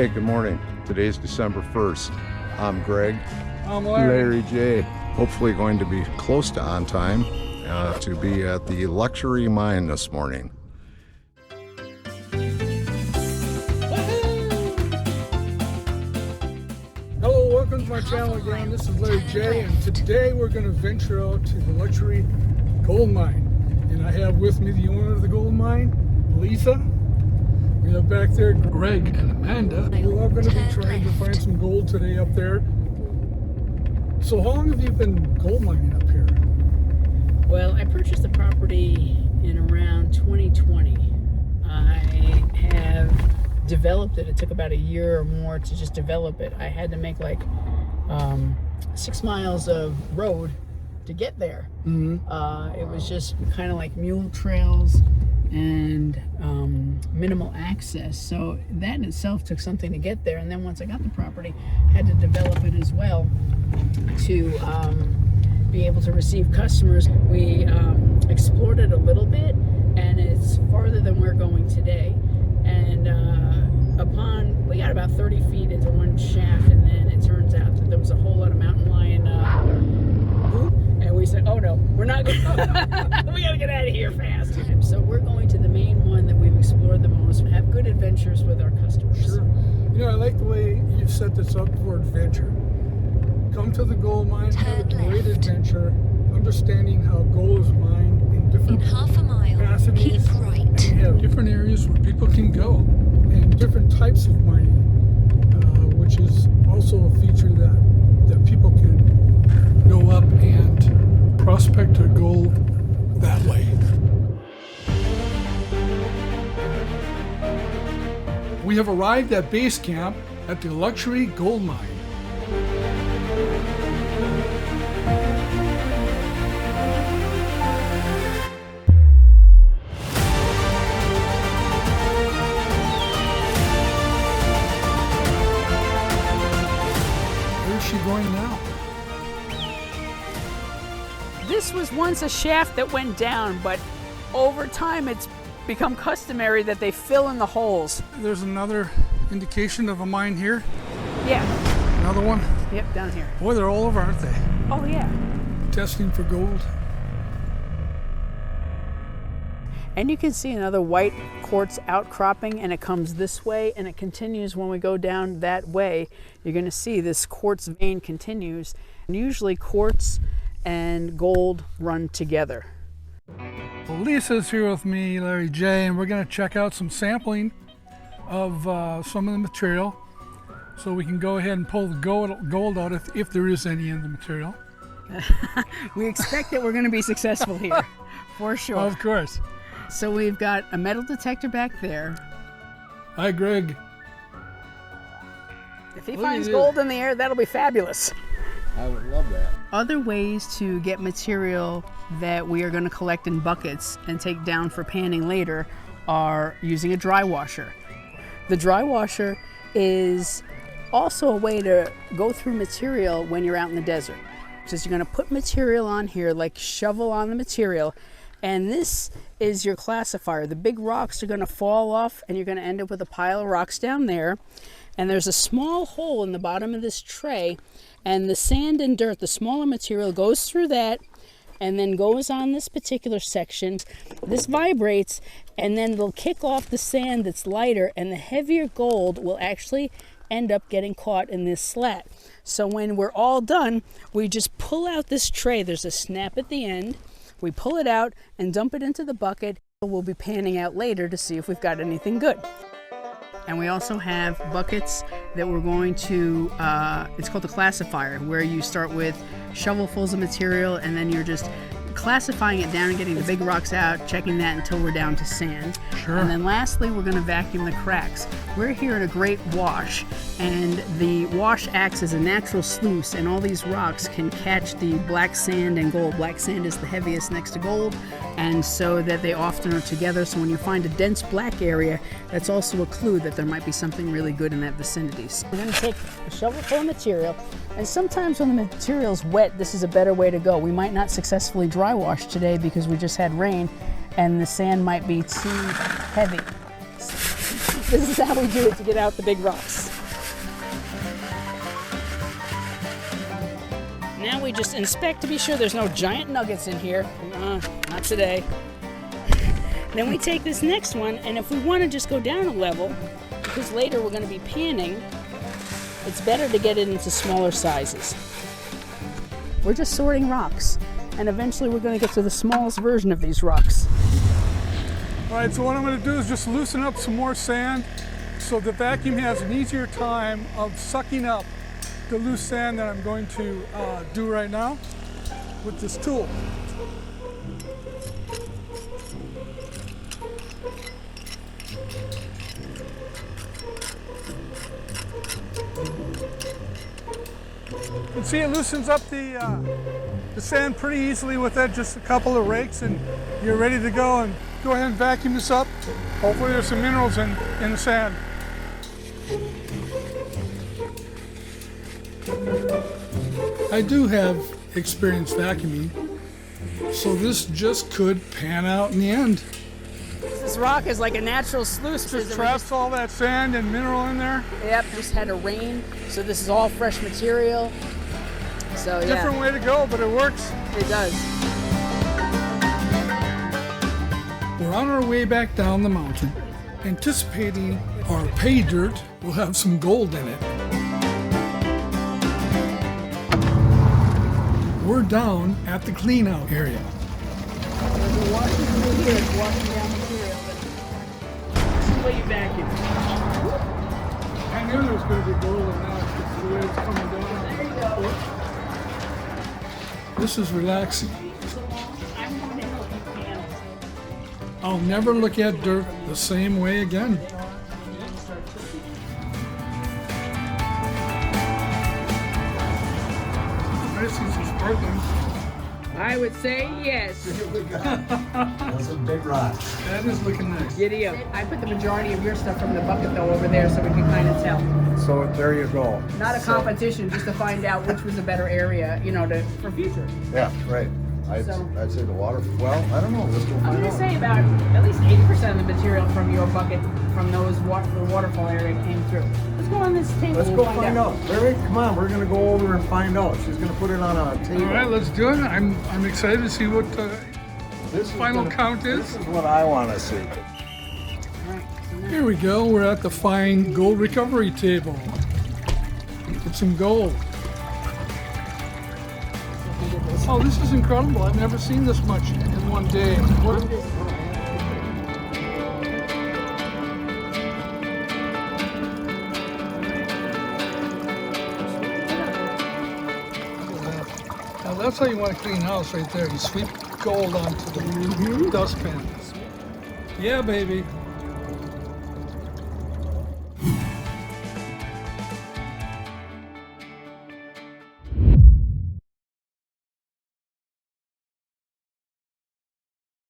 Hey, good morning. Today's December 1st. I'm Greg. I'm Larry. Larry J. Hopefully going to be close to on time to be at the luxury mine this morning. Hello, welcome to my channel again. This is Larry J, and today we're going to venture out to the luxury gold mine. And I have with me the owner of the gold mine, Lisa. We have back there Greg and Amanda. We're all going to be trying to find some gold today up there. So how long have you been gold mining up here? Well, I purchased the property in around 2020. I have developed it. It took about a year or more to just develop it. I had to make like 6 miles of road to get there. It was just kind of like mule trails and minimal access. So that in itself took something to get there. And then once I got the property, I had to develop it as well to be able to receive customers. We explored it a little bit, and it's farther than we're going today. And we got about 30 feet into one shaft, and then it turns out that there was a whole lot of mountain lion poop, and we said, oh no, we're not going we gotta get out of here fast. So we're going to the main one that we've explored the most, and have good adventures with our customers. Sure. You know, I like the way you've set this up for adventure. Come to the gold mine, have a great adventure, understanding how gold is mined in different capacities. Keep right. And you have different areas where people can go, and different types of mining, which is also a feature that people can go up and prospect their gold that way. We have arrived at base camp at the luxury gold mine. Where's she going now? This was once a shaft that went down, but over time it's become customary that they fill in the holes. There's another indication of a mine here. Yeah. Another one. Yep, down here. Boy, they're all over, aren't they? Oh yeah. Testing for gold. And you can see another white quartz outcropping, and it comes this way and it continues. When we go down that way, you're going to see this quartz vein continues. And usually quartz and gold run together. Well, Lisa's here with me, Larry J, and we're going to check out some sampling of some of the material, so we can go ahead and pull the gold out if there is any in the material. We expect that we're going to be successful here, for sure. Of course. So we've got a metal detector back there. Hi, Greg. If he Look finds at gold in the air, that'll be fabulous. I would love that. Other ways to get material that we are going to collect in buckets and take down for panning later are using a dry washer. The dry washer is also a way to go through material when you're out in the desert. So you're going to put material on here, like shovel on the material, and this is your classifier. The big rocks are going to fall off, and you're going to end up with a pile of rocks down there. And there's a small hole in the bottom of this tray, and the sand and dirt, the smaller material, goes through that and then goes on this particular section. This vibrates, and then they'll kick off the sand that's lighter, and the heavier gold will actually end up getting caught in this slat. So when we're all done, we just pull out this tray. There's a snap at the end. We pull it out and dump it into the bucket. We'll be panning out later to see if we've got anything good. And we also have buckets that we're going to, it's called the classifier, where you start with shovelfuls of material, and then you're just classifying it down and getting the big rocks out, checking that until we're down to sand. Sure. And then lastly, we're going to vacuum the cracks. We're here at a great wash, and the wash acts as a natural sluice, and all these rocks can catch the black sand and gold. Black sand is the heaviest next to gold, and so that they often are together. So when you find a dense black area, that's also a clue that there might be something really good in that vicinity. So we're going to take a shovelful of material, and sometimes when the material's wet, this is a better way to go. We might not successfully dry wash today because we just had rain, and the sand might be too heavy. This is how we do it to get out the big rocks. we just inspect to be sure there's no giant nuggets in here. Not today. Then we take this next one, and if we want to just go down a level, because later we're going to be panning, it's better to get it into smaller sizes. We're just sorting rocks, and eventually we're going to get to the smallest version of these rocks. All right, so what I'm going to do is just loosen up some more sand so the vacuum has an easier time of sucking up the loose sand that I'm going to do right now with this tool. You can see it loosens up the sand pretty easily with that, just a couple of rakes, and you're ready to go. And go ahead and vacuum this up. Hopefully there's some minerals in the sand. I do have experience vacuuming, so this just could pan out in the end. This rock is like a natural sluice. Just traps all that sand and mineral in there. Yep, just had a rain, so this is all fresh material. So yeah. Different way to go, but it works. It does. We're on our way back down the mountain, anticipating our pay dirt will have some gold in it. We're down at the clean out area. There's a washing through here, it's washing down material. This is what you vacuum. I knew there was going to be gold in that, the way it's coming down. There you go. This is relaxing. I'm going to help you pan. I'll never look at dirt the same way again. I see some sparkling. I would say yes. That's a big rock. That is looking nice. Giddy up. I put the majority of your stuff from the bucket though over there so we can kind of tell. So there you go. Not a competition, just to find out which was a better area, you know, for future. Yeah, right. I'd say the water. Well, I don't know. Let's go I'm find going to out. say about at least 80% of the material from your bucket, from those the waterfall area came through. Let's go on this table. Let's and go find out. Larry, come on. We're gonna go over and find out. She's gonna put it on a table. All right, let's do it. I'm excited to see what This final count is. This is what I want to see. Alright, so now Here we go. We're at the fine gold recovery table. Get some gold. Oh, this is incredible. I've never seen this much in one day. What? Now that's how you want to clean house right there. You sweep gold onto the dustpan. Yeah, baby.